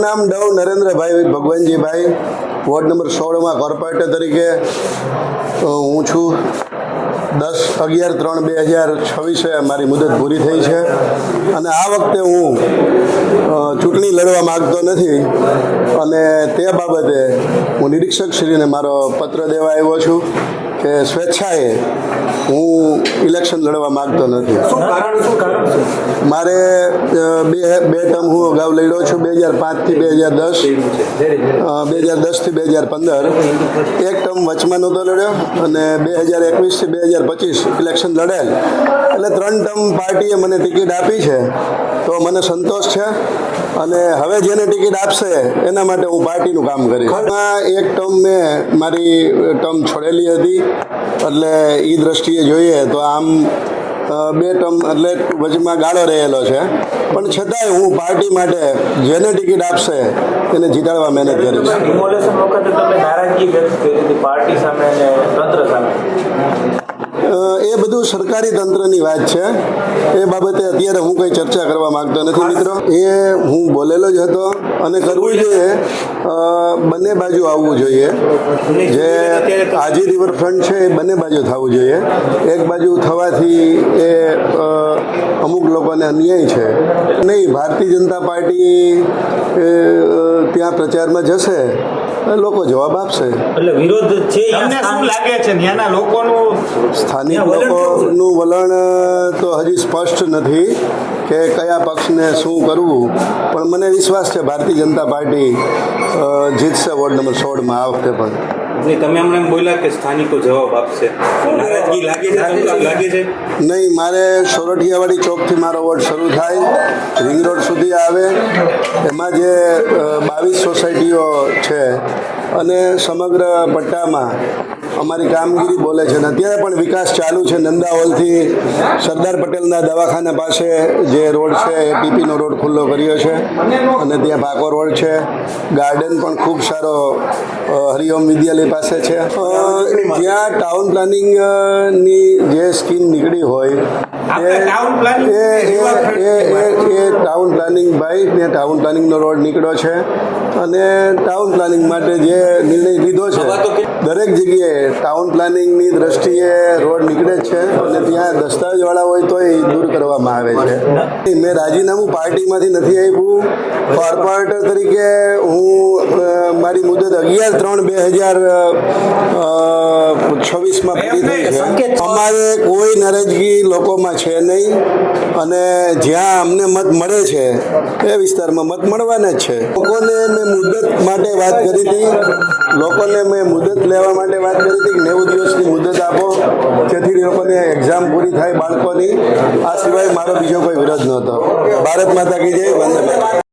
મારું નામ Dove Narendrabhai Bhagwanjibhai, ward number 16 માં કોર્પોરેટર તરીકે હું છું। 10/11/3/2026 મારી મુદત પૂરી થઈ છે અને આ વખતે હું ચૂંટણી લડવા માગતો નથી અને તે બાબતે હું નિરીક્ષકશ્રીને મારો પત્ર દેવા આવ્યો છું કે સ્વેચ્છાએ હું ઇલેક્શન લડવા માગતો નથી। મારે બે ટર્મ હું અગાઉ લડ્યો છું, 2005 થી 2010, 2010 થી 2015, એક ટર્મ વચમાં નહોતો લડ્યો અને 2021 થી 2025 ઇલેક્શન લડેલ, એટલે 3 ટર્મ પાર્ટીએ મને ટિકિટ આપી છે તો મને સંતોષ છે અને હવે જેને ટિકિટ આપશે એના માટે હું પાર્ટીનું કામ કરીશ। એક ટર્મ મેં મારી ટર્મ છોડેલી હતી એટલે એ દ્રષ્ટિએ જોઈએ તો આમ 2 ટર્મ એટલે વચમાં ગાળો રહેલો છે, પણ છતાંય હું પાર્ટી માટે જેને ટિકિટ આપશે તેને જીતાડવા મહેનત કરીશ। ડિમોલેશન વખતે તમે નારાજગી વ્યક્ત કરી હતી પાર્ટી સામે અને તંત્ર સામે, એ બધું સરકારી તંત્રની વાત છે, એ બાબતે અત્યારે હું કંઈ ચર્ચા કરવા માંગતો નથી મિત્રો। એ હું બોલેલો જ હતો અને કરવું જોઈએ, બંને બાજુ આવવું જોઈએ। જે આજી રિવરફ્રન્ટ છે એ બંને બાજુ થવું જોઈએ, એક બાજુ થવાથી એ અમુક લોકોને અન્યાય છે નહીં। ભારતીય જનતા પાર્ટી ત્યાં પ્રચારમાં જશે, લોકો જવાબ આપશે। એટલે વિરોધ છે, તમને શું લાગે છે ત્યાંના લોકોનું સ્થાનિક લોકોનું વલણ તો હજી સ્પષ્ટ નથી કે કયા પક્ષને શું કરવું, પણ મને વિશ્વાસ છે ભારતીય જનતા પાર્ટી જીતશે વોર્ડ નંબર 16 આ વખતે પણ। તમે હમણાં બોલ્યા કે સ્થાનિકો જવાબ આપશે, નારાજગી લાગે છે? નહીં, મારે સોરઠિયાવાડી ચોકથી મારો વોર્ડ શરૂ થાય, રિંગ રોડ સુધી આવે, એમાં જે 22 સોસાયટીઓ છે અને સમગ્ર પટ્ટામાં અમારી કામગીરી બોલે છે અને અત્યારે પણ વિકાસ ચાલુ છે। નંદા હોલથી સરદાર પટેલના દવાખાના પાસે જે રોડ છે એ પીપીનો રોડ ખુલ્લો કર્યો છે અને ત્યાં પાકો રોડ છે, ગાર્ડન પણ ખૂબ સારો હરિઓમ વિદ્યાલય પાસે છે। જ્યાં ટાઉન પ્લાનિંગની જે સ્કીમ નીકળી હોય એ ટાઉન પ્લાનિંગ ભાઈ ત્યાં ટાઉન પ્લાનિંગનો રોડ નીકળ્યો છે અને ટાઉન પ્લાનિંગ માટે જે નિર્ણય લીધો છે દરેક જગ્યાએ ટાઉન પ્લાનિંગની દ્રષ્ટિએ રોડ નીકળે જ છે અને ત્યાં દસ્તાવેજવાળા હોય તો એ દૂર કરવામાં આવે છે। મેં રાજીનામું પાર્ટીમાંથી નથી આપ્યું, કોર્પોરેટર તરીકે હું મારી મુદત 11/3/2026 પૂરી થઈ છે। અમારે કોઈ નારાજગી લોકોમાં છે નહીં અને જ્યાં અમને મત મળે છે એ વિસ્તારમાં મત મળવાના જ છે। લોકોને મેં મુદત માટે વાત કરી હતી, લોકોને મેં મુદત લેવા માટે વાત કરી હતી કે 90 દિવસની મુદત આપો જેથી લોકોને એક્ઝામ પૂરી થાય બાળકોની। આ સિવાય મારો બીજો કોઈ વિરોધ નહોતો। ભારત માતા કી જય, વંદે માતરમ।